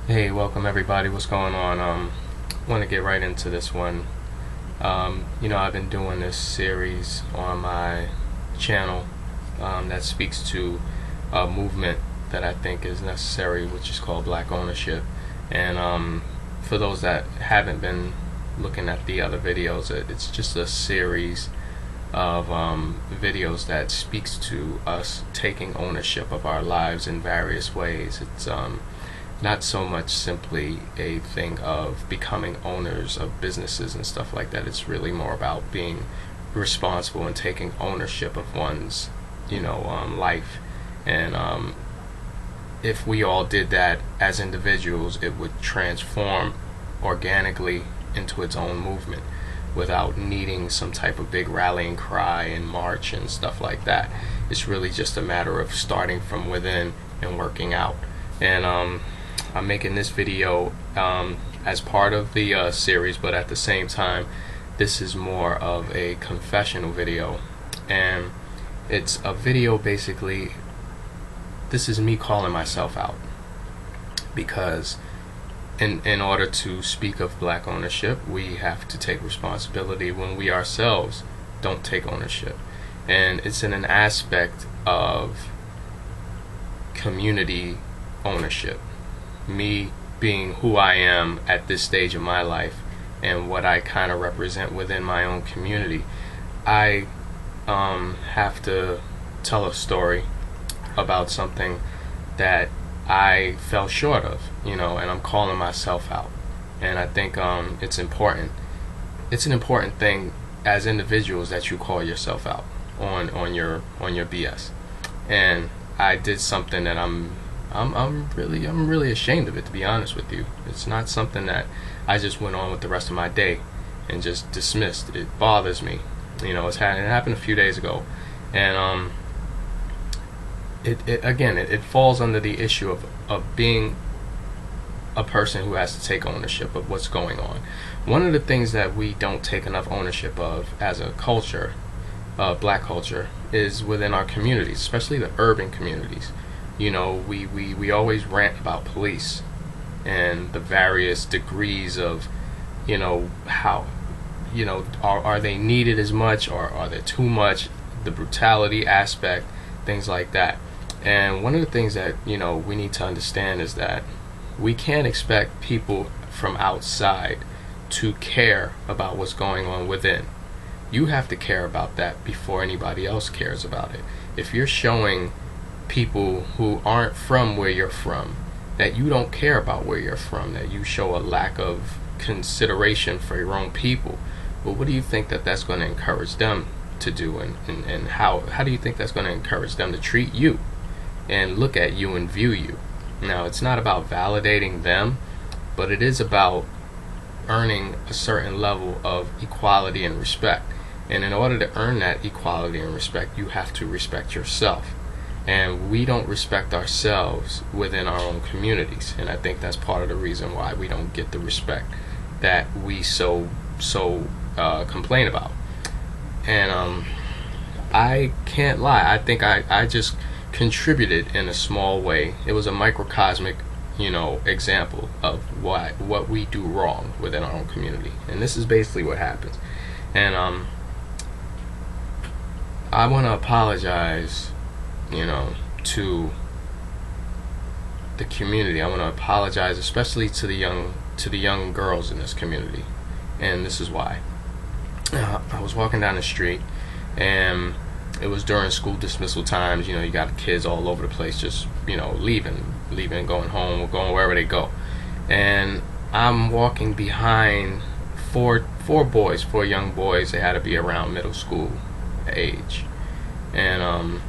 Hey, welcome everybody. What's going on? Want to get right into this one. I've been doing this series on my channel that speaks to a movement that I think is necessary, which is called Black Ownership. And for those that haven't been looking at the other videos, it's just a series of videos that speaks to us taking ownership of our lives in various ways. It's not so much simply a thing of becoming owners of businesses and stuff like that. It's really more about being responsible and taking ownership of one's, life. And if we all did that as individuals, it would transform organically into its own movement without needing some type of big rallying cry and march and stuff like that. It's really just a matter of starting from within and working out. And I'm making this video as part of the series, but at the same time, this is more of a confessional video. And it's a video basically, this is me calling myself out. Because in order to speak of black ownership, we have to take responsibility when we ourselves don't take ownership. And it's in an aspect of community ownership. Me being who I am at this stage of my life and what I kind of represent within my own community, I have to tell a story about something that I fell short of, and I'm calling myself out. And I think it's important. It's an important thing as individuals that you call yourself out on your BS. And I did something that I'm really ashamed of it, to be honest with you. It's not something that I just went on with the rest of my day and just dismissed. It bothers me. It happened a few days ago, and it falls under the issue of being a person who has to take ownership of what's going on. One of the things that we don't take enough ownership of as a culture, black culture, is within our communities, especially the urban communities. We always rant about police and the various degrees of, how, are they needed as much, or are they too much, the brutality aspect, things like that. And one of the things that, we need to understand is that we can't expect people from outside to care about what's going on within. You have to care about that before anybody else cares about it. If you're showing people who aren't from where you're from that you don't care about where you're from, that you show a lack of consideration for your own people, well, what do you think that's going to encourage them to do? And how do you think that's going to encourage them to treat you and look at you and view you? Now, it's not about validating them, but it is about earning a certain level of equality and respect. And in order to earn that equality and respect, you have to respect yourself. And we don't respect ourselves within our own communities, and I think that's part of the reason why we don't get the respect that we so complain about. And I can't lie, I think I just contributed in a small way. It was a microcosmic example of what we do wrong within our own community, and this is basically what happens. And I want to apologize to the community. I want to apologize especially to the young girls in this community. And this is why. I was walking down the street, and it was during school dismissal times. You got kids all over the place just leaving, going home, or going wherever they go. And I'm walking behind four young boys. They had to be around middle school age. And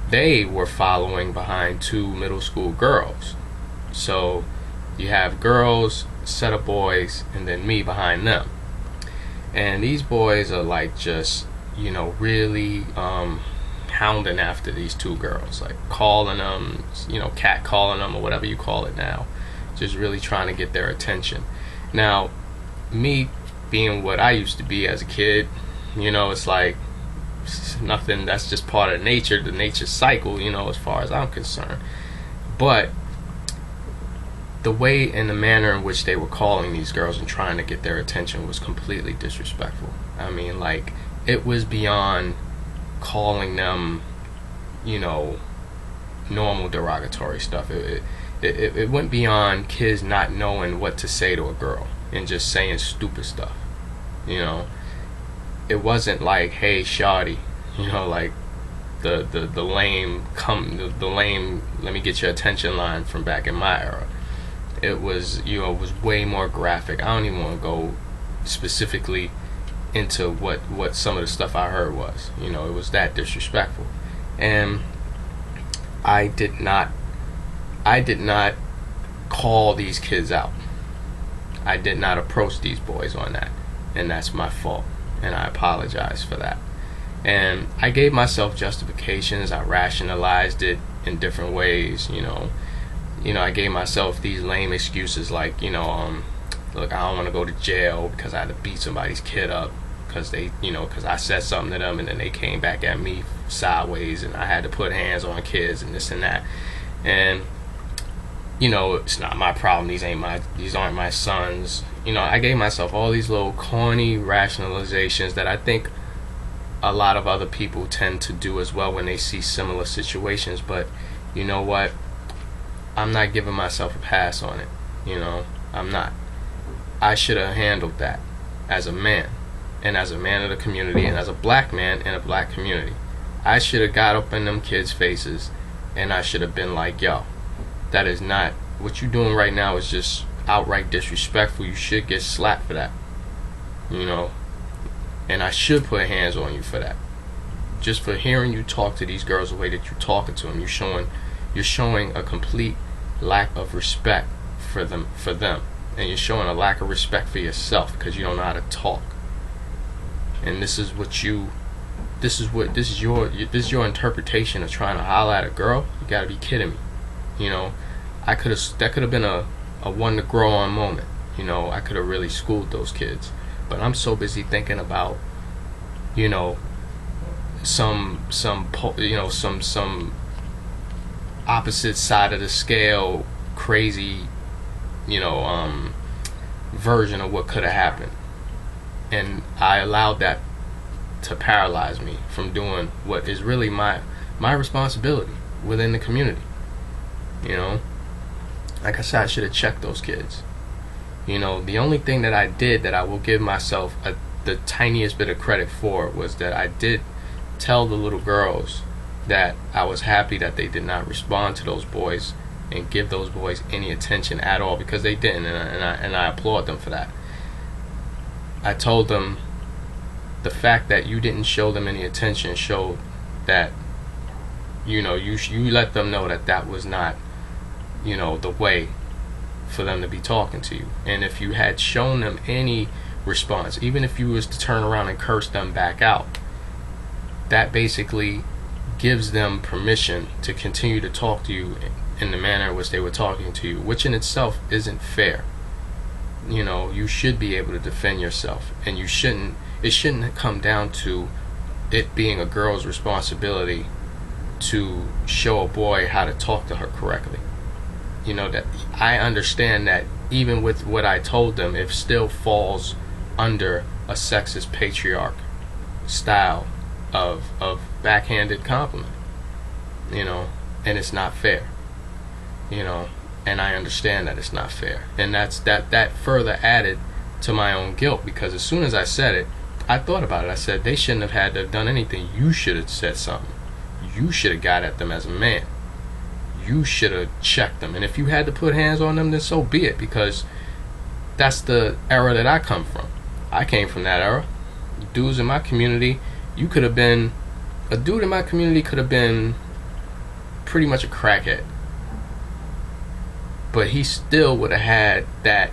they were following behind two middle school girls. So you have girls, set of boys, and then me behind them. And these boys are like just, really hounding after these two girls, like calling them, cat calling them, or whatever you call it now. Just really trying to get their attention. Now, me being what I used to be as a kid, it's like, nothing, that's just part of the nature cycle, as far as I'm concerned. But the way and the manner in which they were calling these girls and trying to get their attention was completely disrespectful. I mean, like, it was beyond calling them, you know, normal derogatory stuff. It went beyond kids not knowing what to say to a girl and just saying stupid stuff. You know, it wasn't like, hey, shawty, you know, like the lame the lame let me get your attention line from back in my era. It was, you know, it was way more graphic. I don't even want to go specifically into what some of the stuff I heard was. You know, it was that disrespectful. And I did not call these kids out. I did not approach these boys on that, and that's my fault, and I apologize for that. And I gave myself justifications. I rationalized it in different ways. You know, I gave myself these lame excuses like, look, I don't want to go to jail because I had to beat somebody's kid up because because I said something to them and then they came back at me sideways and I had to put hands on kids and this and that. And it's not my problem. These aren't my sons. I gave myself all these little corny rationalizations that I think a lot of other people tend to do as well when they see similar situations. But you know what? I'm not giving myself a pass on it. I'm not. I should have handled that as a man, and as a man of the community, and as a black man in a black community. I should have got up in them kids' faces, and I should have been like, yo, that is not, what you doing right now is just outright disrespectful. You should get slapped for that. And I should put hands on you for that. Just for hearing you talk to these girls the way that you're talking to them, you're showing a complete lack of respect for them, and you're showing a lack of respect for yourself because you don't know how to talk. And this is your interpretation of trying to holler at a girl. You gotta be kidding me. That could have been a one to grow on moment. I could have really schooled those kids, but I'm so busy thinking about some opposite side of the scale crazy version of what could have happened, and I allowed that to paralyze me from doing what is really my responsibility within the community. Like I said, I should have checked those kids. The only thing that I did that I will give myself the tiniest bit of credit for was that I did tell the little girls that I was happy that they did not respond to those boys and give those boys any attention at all, because they didn't, and I applaud them for that. I told them the fact that you didn't show them any attention showed that you let them know that was not the way for them to be talking to you. And if you had shown them any response, even if you was to turn around and curse them back out, that basically gives them permission to continue to talk to you in the manner in which they were talking to you, which in itself isn't fair. You should be able to defend yourself, and it shouldn't come down to it being a girl's responsibility to show a boy how to talk to her correctly. That I understand that even with what I told them, it still falls under a sexist patriarch style of backhanded compliment, and it's not fair, and I understand that it's not fair, and that further added to my own guilt, because as soon as I said it, I thought about it. I said, they shouldn't have had to have done anything. You should have said something. You should have got at them as a man. You should have checked them, and if you had to put hands on them, then so be it, because that's the era that I come from. I came from that era. Dudes in my community, a dude in my community could have been pretty much a crackhead, but he still would have had that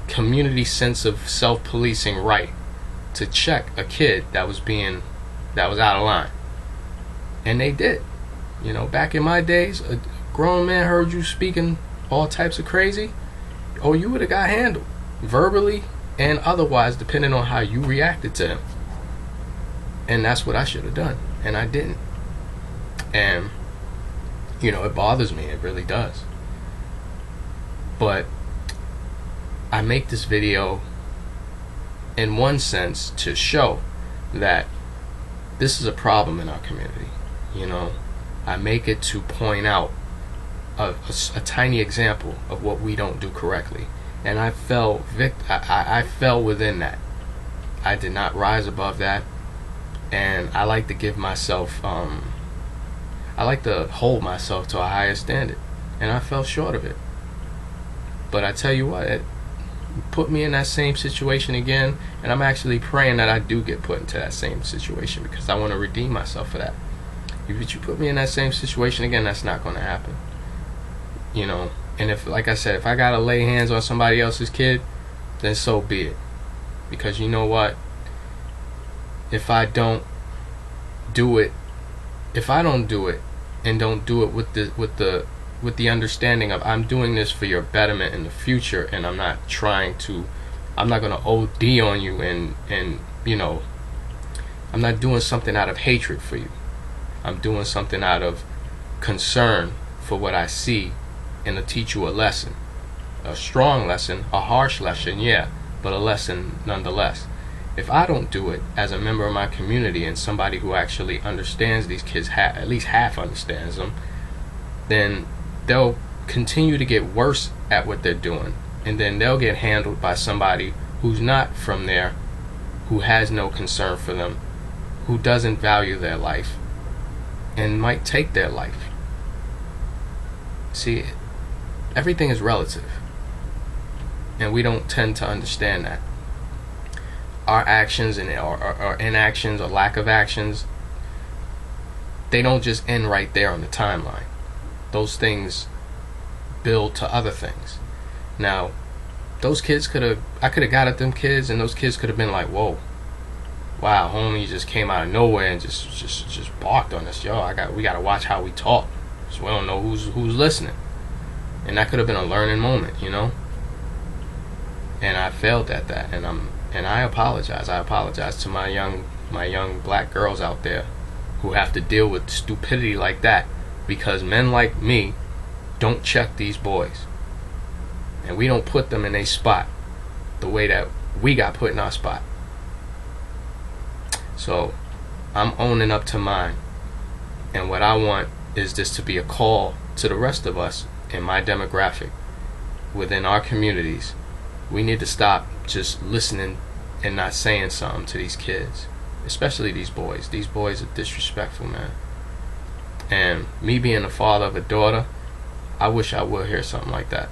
community sense of self-policing right to check a kid that was out of line, and they did. Back in my days, a grown man heard you speaking all types of crazy, you would have got handled verbally and otherwise, depending on how you reacted to him. And that's what I should have done, and I didn't. And it bothers me. It really does. But I make this video in one sense to show that this is a problem in our community. You know, I make it to point out a tiny example of what we don't do correctly, and I fell within that. I did not rise above that, and I like to give myself I like to hold myself to a higher standard, and I fell short of it. But I tell you what, it put me in that same situation again, and I'm actually praying that I do get put into that same situation, because I want to redeem myself for that. If you put me in that same situation again, that's not going to happen. You know, and if, like I said, if I got to lay hands on somebody else's kid, then so be it. Because you know what? If I don't do it, and don't do it with the understanding of I'm doing this for your betterment in the future, and I'm not going to OD on you, and you know, I'm not doing something out of hatred for you. I'm doing something out of concern for what I see, and to teach you a lesson. A strong lesson, a harsh lesson, yeah, but a lesson nonetheless. If I don't do it as a member of my community, and somebody who actually understands these kids, at least half understands them, then they'll continue to get worse at what they're doing, and then they'll get handled by somebody who's not from there, who has no concern for them, who doesn't value their life, and might take their life. See, everything is relative, and we don't tend to understand that. Our actions and our inactions or lack of actions, they don't just end right there on the timeline. Those things build to other things. Now, those kids I could have got at them kids, and those kids could have been like, whoa, wow, homie just came out of nowhere and just barked on us. Yo, we gotta watch how we talk, so we don't know who's listening. And that could have been a learning moment, you know. And I failed at that, and I apologize. I apologize to my young black girls out there who have to deal with stupidity like that, because men like me don't check these boys, and we don't put them in a spot the way that we got put in our spot. So I'm owning up to mine, and what I want is this to be a call to the rest of us in my demographic, within our communities. We need to stop just listening and not saying something to these kids, especially these boys. These boys are disrespectful, man. And me being the father of a daughter, I wish I would hear something like that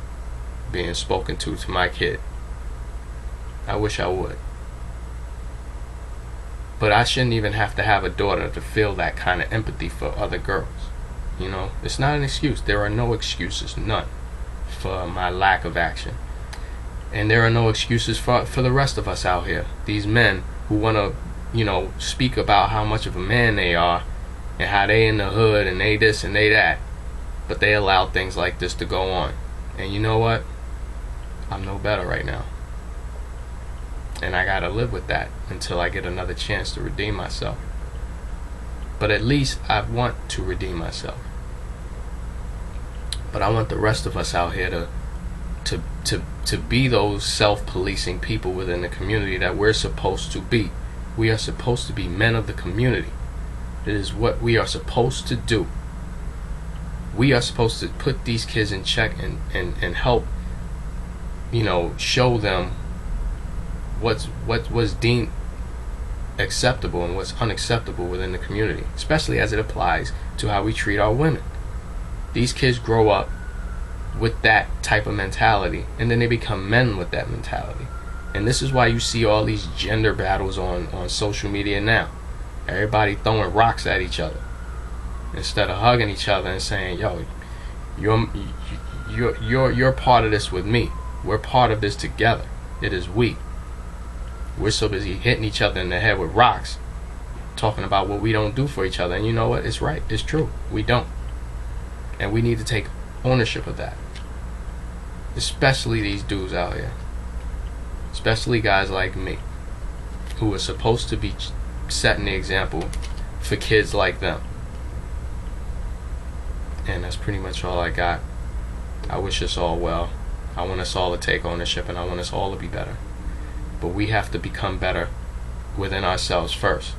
being spoken to my kid. I wish I would. But I shouldn't even have to have a daughter to feel that kind of empathy for other girls. You know, it's not an excuse. There are no excuses, none, for my lack of action. And there are no excuses for the rest of us out here. These men who want to, you know, speak about how much of a man they are, and how they in the hood, and they this and they that. But they allow things like this to go on. And you know what? I'm no better right now. And I gotta live with that until I get another chance to redeem myself. But at least I want to redeem myself. But I want the rest of us out here to be those self-policing people within the community that we're supposed to be. We are supposed to be men of the community. It is what we are supposed to do. We are supposed to put these kids in check and help, you know, show them what was deemed acceptable and what's unacceptable within the community, especially as it applies to how we treat our women. These kids grow up with that type of mentality, and then they become men with that mentality. And this is why you see all these gender battles on social media now. Everybody throwing rocks at each other instead of hugging each other and saying, yo, you're part of this with me. We're part of this together. It is we. We're so busy hitting each other in the head with rocks, talking about what we don't do for each other. And you know what? It's right. It's true. We don't. And we need to take ownership of that. Especially these dudes out here. Especially guys like me, who are supposed to be setting the example for kids like them. And that's pretty much all I got. I wish us all well. I want us all to take ownership, and I want us all to be better. But we have to become better within ourselves first.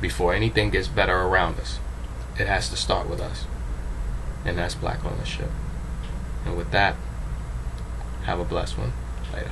Before anything gets better around us, it has to start with us. And that's black ownership. And with that, have a blessed one. Later.